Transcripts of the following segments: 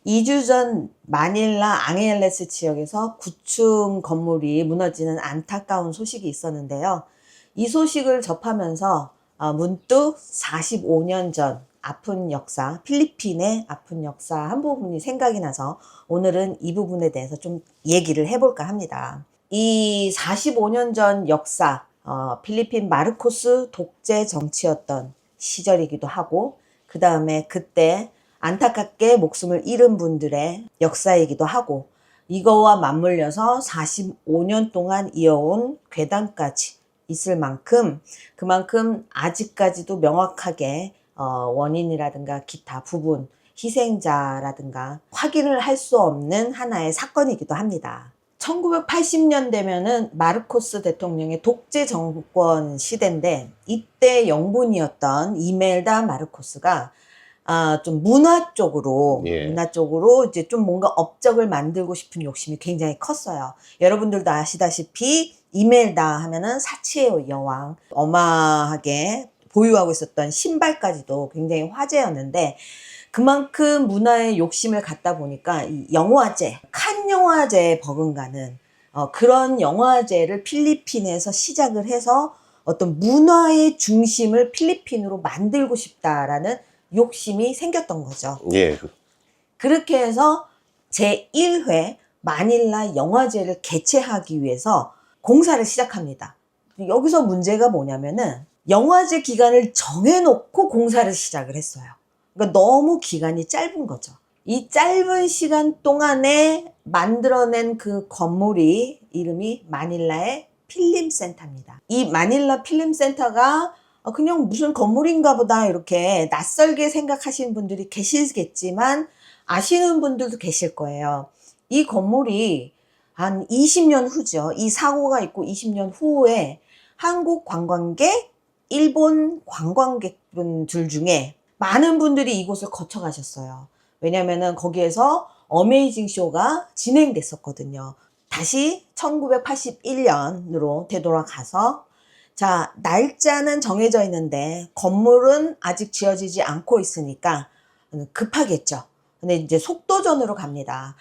2주 전 마닐라 앙헬레스 지역에서 9층 건물이 무너지는 안타까운 소식이 있었는데요. 이 소식을 접하면서 문득 45년 전 아픈 역사, 필리핀의 아픈 역사 한 부분이 생각이 나서 오늘은 이 부분에 대해서 좀 얘기를 해볼까 합니다. 이 45년 전 역사, 필리핀 마르코스 독재 정치였던 시절이기도 하고, 그 다음에 그때 안타깝게 목숨을 잃은 분들의 역사이기도 하고, 이거와 맞물려서 45년 동안 이어온 괴담까지 있을 만큼, 그만큼 아직까지도 명확하게 원인이라든가 기타 부분, 희생자라든가 확인을 할 수 없는 하나의 사건이기도 합니다. 1980년대면은 마르코스 대통령의 독재 정권 시대인데, 이때 영분이었던 이멜다 마르코스가 좀 문화 쪽으로 이제 좀 뭔가 업적을 만들고 싶은 욕심이 굉장히 컸어요. 여러분들도 아시다시피 이멜다 하면은 사치의 여왕, 어마하게 보유하고 있었던 신발까지도 굉장히 화제였는데, 그만큼 문화에 욕심을 갖다 보니까 이 영화제, 칸 영화제에 버금가는 그런 영화제를 필리핀에서 시작을 해서 어떤 문화의 중심을 필리핀으로 만들고 싶다라는 욕심이 생겼던 거죠. 예. 그렇게 해서 제1회 마닐라 영화제를 개최하기 위해서 공사를 시작합니다. 여기서 문제가 뭐냐면은 영화제 기간을 정해놓고 공사를 시작을 했어요. 그러니까 너무 기간이 짧은 거죠. 이 짧은 시간 동안에 만들어낸 그 건물이 이름이 마닐라의 필름센터입니다. 이 마닐라 필름센터가 그냥 무슨 건물인가 보다 이렇게 낯설게 생각하시는 분들이 계시겠지만 아시는 분들도 계실 거예요. 이 건물이 한 20년 후죠. 이 사고가 있고 20년 후에 한국 관광객, 일본 관광객분들 중에 많은 분들이 이곳을 거쳐 가셨어요. 왜냐면은 거기에서 어메이징 쇼가 진행됐었거든요. 다시 1981년으로 되돌아가서, 자, 날짜는 정해져 있는데 건물은 아직 지어지지 않고 있으니까 급하겠죠. 근데 이제 속도전으로 갑니다.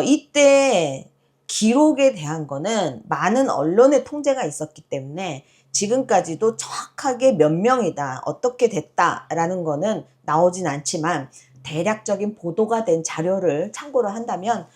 이때 기록에 대한 거는 많은 언론의 통제가 있었기 때문에 지금까지도 정확하게 몇 명이다, 어떻게 됐다라는 거는 나오진 않지만, 대략적인 보도가 된 자료를 참고를 한다면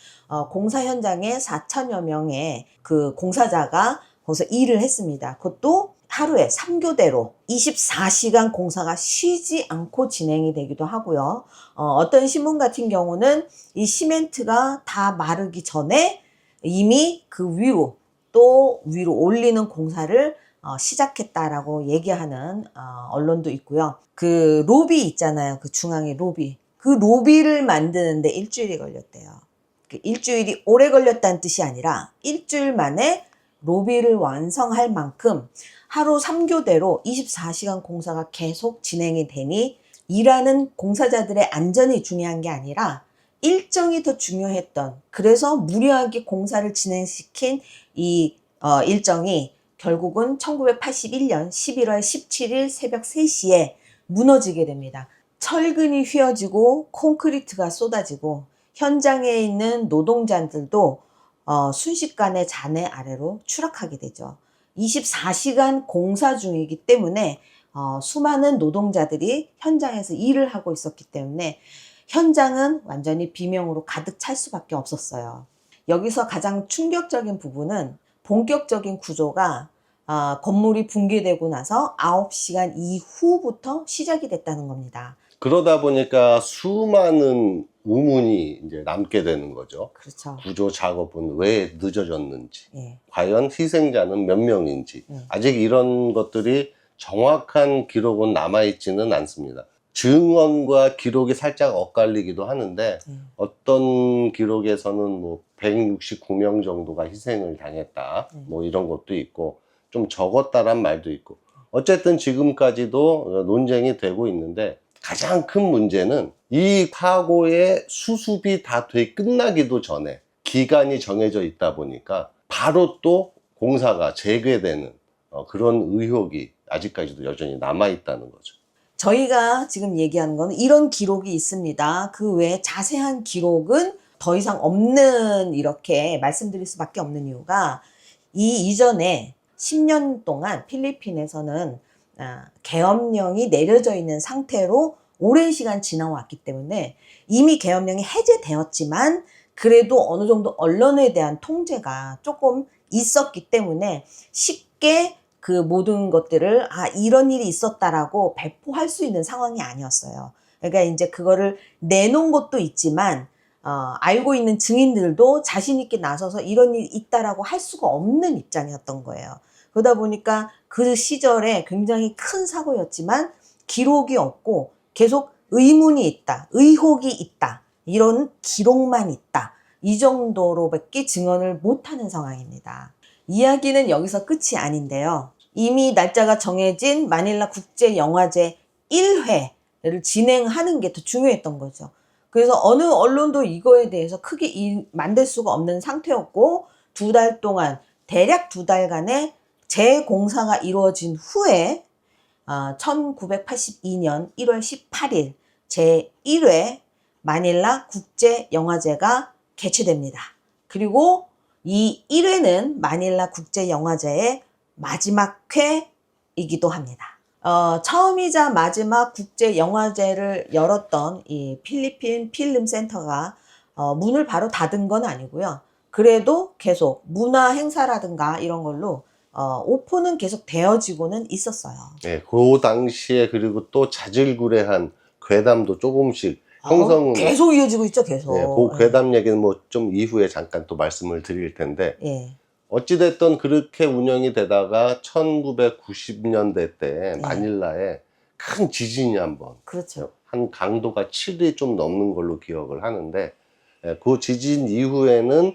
공사 현장에 4천여 명의 그 공사자가 거기서 일을 했습니다. 그것도 하루에 3교대로 24시간 공사가 쉬지 않고 진행이 되기도 하고요. 어떤 신문 같은 경우는 이 시멘트가 다 마르기 전에 이미 그 위로 또 위로 올리는 공사를 시작했다라고 얘기하는 언론도 있고요. 그 로비 있잖아요. 그 중앙에 로비. 그 로비를 만드는데 일주일이 걸렸대요. 그 일주일이 오래 걸렸다는 뜻이 아니라 일주일 만에 로비를 완성할 만큼 하루 3교대로 24시간 공사가 계속 진행이 되니, 일하는 공사자들의 안전이 중요한 게 아니라 일정이 더 중요했던, 그래서 무리하게 공사를 진행시킨 이 일정이 결국은 1981년 11월 17일 새벽 3시에 무너지게 됩니다. 철근이 휘어지고 콘크리트가 쏟아지고 현장에 있는 노동자들도 순식간에 잔해 아래로 추락하게 되죠. 24시간 공사 중이기 때문에 수많은 노동자들이 현장에서 일을 하고 있었기 때문에 현장은 완전히 비명으로 가득 찰 수밖에 없었어요. 여기서 가장 충격적인 부분은 본격적인 구조가 건물이 붕괴되고 나서 9시간 이후부터 시작이 됐다는 겁니다. 그러다 보니까 수많은 의문이 이제 남게 되는 거죠. 그렇죠. 구조 작업은 왜 늦어졌는지, 예. 과연 희생자는 몇 명인지, 아직 이런 것들이 정확한 기록은 남아있지는 않습니다. 증언과 기록이 살짝 엇갈리기도 하는데, 어떤 기록에서는 뭐 169명 정도가 희생을 당했다, 뭐 이런 것도 있고, 좀 적었다란 말도 있고, 어쨌든 지금까지도 논쟁이 되고 있는데, 가장 큰 문제는 이 사고의 수습이 다 끝나기도 전에 기간이 정해져 있다 보니까 바로 또 공사가 재개되는 그런 의혹이 아직까지도 여전히 남아있다는 거죠. 저희가 지금 얘기하는 거는 이런 기록이 있습니다. 그 외에 자세한 기록은 더 이상 없는, 이렇게 말씀드릴 수밖에 없는 이유가, 이 이전에 10년 동안 필리핀에서는 계엄령이 내려져 있는 상태로 오랜 시간 지나왔기 때문에 이미 계엄령이 해제되었지만 그래도 어느 정도 언론에 대한 통제가 조금 있었기 때문에 쉽게 그 모든 것들을 이런 일이 있었다라고 배포할 수 있는 상황이 아니었어요. 그러니까 이제 그거를 내놓은 것도 있지만 알고 있는 증인들도 자신 있게 나서서 이런 일이 있다라고 할 수가 없는 입장이었던 거예요. 그러다 보니까 그 시절에 굉장히 큰 사고였지만 기록이 없고 계속 의문이 있다, 의혹이 있다, 이런 기록만 있다, 이 정도로밖에 증언을 못하는 상황입니다. 이야기는 여기서 끝이 아닌데요. 이미 날짜가 정해진 마닐라 국제영화제 1회를 진행하는 게 더 중요했던 거죠. 그래서 어느 언론도 이거에 대해서 크게 만들 수가 없는 상태였고, 2달 동안, 대략 2달간의 재공사가 이루어진 후에 1982년 1월 18일 제1회 마닐라 국제영화제가 개최됩니다. 그리고 이 1회는 마닐라 국제영화제의 마지막 회이기도 합니다. 처음이자 마지막 국제영화제를 열었던 이 필리핀 필름센터가 문을 바로 닫은 건 아니고요. 그래도 계속 문화 행사라든가 이런 걸로 오픈은 계속 되어지고는 있었어요. 네, 그 당시에 그리고 또 자질구레한 괴담도 조금씩 형성은 계속 이어지고 있죠, 계속. 네, 그 괴담 얘기는 뭐 좀 이후에 잠깐 또 말씀을 드릴 텐데, 예. 어찌됐든 그렇게 운영이 되다가 1990년대 때 네. 마닐라에 큰 지진이 한번, 그렇죠. 한 강도가 7이 좀 넘는 걸로 기억을 하는데, 그 지진 이후에는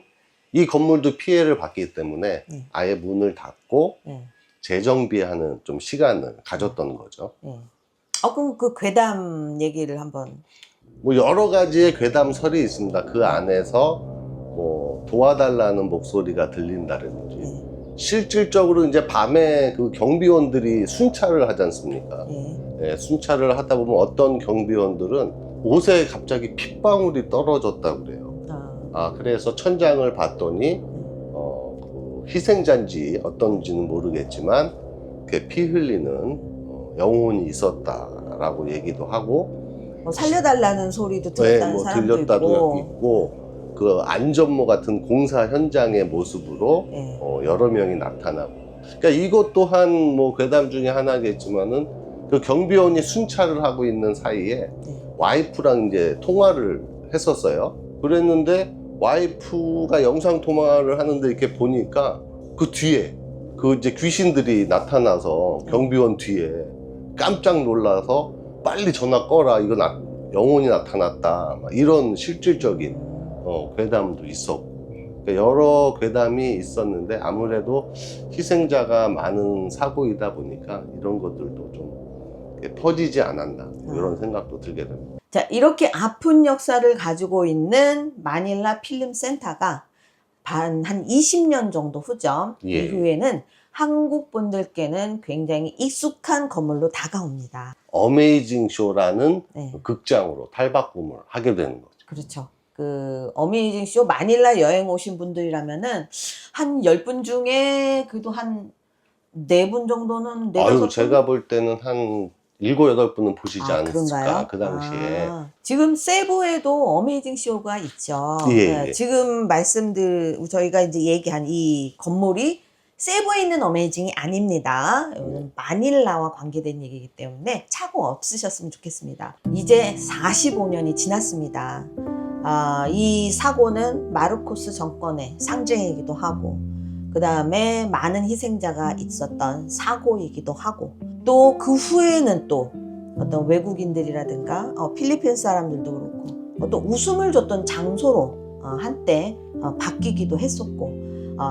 이 건물도 피해를 받기 때문에 아예 문을 닫고 재정비하는 좀 시간을 가졌던 거죠. 그럼 그 괴담 얘기를 한번. 뭐 여러 가지의 괴담설이 있습니다. 그 안에서 뭐 도와달라는 목소리가 들린다든지, 실질적으로 이제 밤에 그 경비원들이 순찰을 하지 않습니까? 예, 순찰을 하다 보면 어떤 경비원들은 옷에 갑자기 핏방울이 떨어졌다고 그래요. 그래서 천장을 봤더니 그 희생자인지 어떤지는 모르겠지만 그 피 흘리는 영혼이 있었다라고 얘기도 하고, 살려달라는 소리도 들었다는 뭐 사람도 들렸다도 있고. 있고, 그 안전모 같은 공사 현장의 모습으로 여러 명이 나타나고. 그러니까 이것 또한 뭐 괴담 중에 하나겠지만은, 그 경비원이 순찰을 하고 있는 사이에 와이프랑 이제 통화를 했었어요. 그랬는데 와이프가 영상 통화를 하는데 이렇게 보니까 그 뒤에 그 이제 귀신들이 나타나서 경비원 뒤에 깜짝 놀라서 빨리 전화 꺼라, 이거 영혼이 나타났다, 막 이런 실질적인 괴담도 있었고. 그러니까 여러 괴담이 있었는데 아무래도 희생자가 많은 사고이다 보니까 이런 것들도 좀 퍼지지 않았나, 이런 생각도 들게 됩니다. 자, 이렇게 아픈 역사를 가지고 있는 마닐라 필름센터가 한 20년 정도 후죠. 이후에는 한국 분들께는 굉장히 익숙한 건물로 다가옵니다. 어메이징 쇼라는 극장으로 탈바꿈을 하게 되는 거죠. 그렇죠. 그 어메이징 쇼 마닐라 여행 오신 분들이라면은 한 10분 중에 그래도 한 4분 정도는, 4-5분? 제가 볼 때는 한 7, 8분은 보시지 않았을까, 그런가요? 그 당시에. 지금 세부에도 어메이징 쇼가 있죠. 예. 지금 저희가 이제 얘기한 이 건물이 세부에 있는 어메이징이 아닙니다. 마닐라와 관계된 얘기이기 때문에 착오 없으셨으면 좋겠습니다. 이제 45년이 지났습니다. 이 사고는 마르코스 정권의 상징이기도 하고, 그 다음에 많은 희생자가 있었던 사고이기도 하고, 또 그 후에는 또 어떤 외국인들이라든가 필리핀 사람들도 그렇고 또 웃음을 줬던 장소로 한때 바뀌기도 했었고,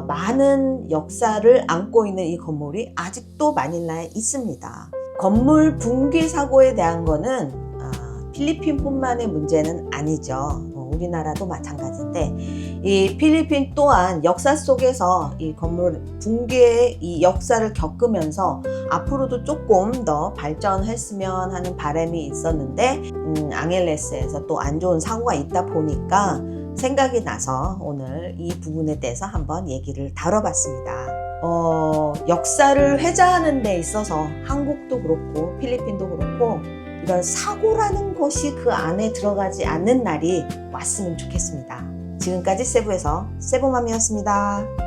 많은 역사를 안고 있는 이 건물이 아직도 마닐라에 있습니다. 건물 붕괴 사고에 대한 거는 필리핀뿐만의 문제는 아니죠. 우리나라도 마찬가지인데 이 필리핀 또한 역사 속에서 이 건물 붕괴의 이 역사를 겪으면서 앞으로도 조금 더 발전했으면 하는 바람이 있었는데 앙헬레스에서 또 안 좋은 사고가 있다 보니까 생각이 나서 오늘 이 부분에 대해서 한번 얘기를 다뤄봤습니다. 역사를 회자하는 데 있어서 한국도 그렇고 필리핀도 그렇고 이런 사고라는 것이 그 안에 들어가지 않는 날이 왔으면 좋겠습니다. 지금까지 세부에서 세부맘이었습니다.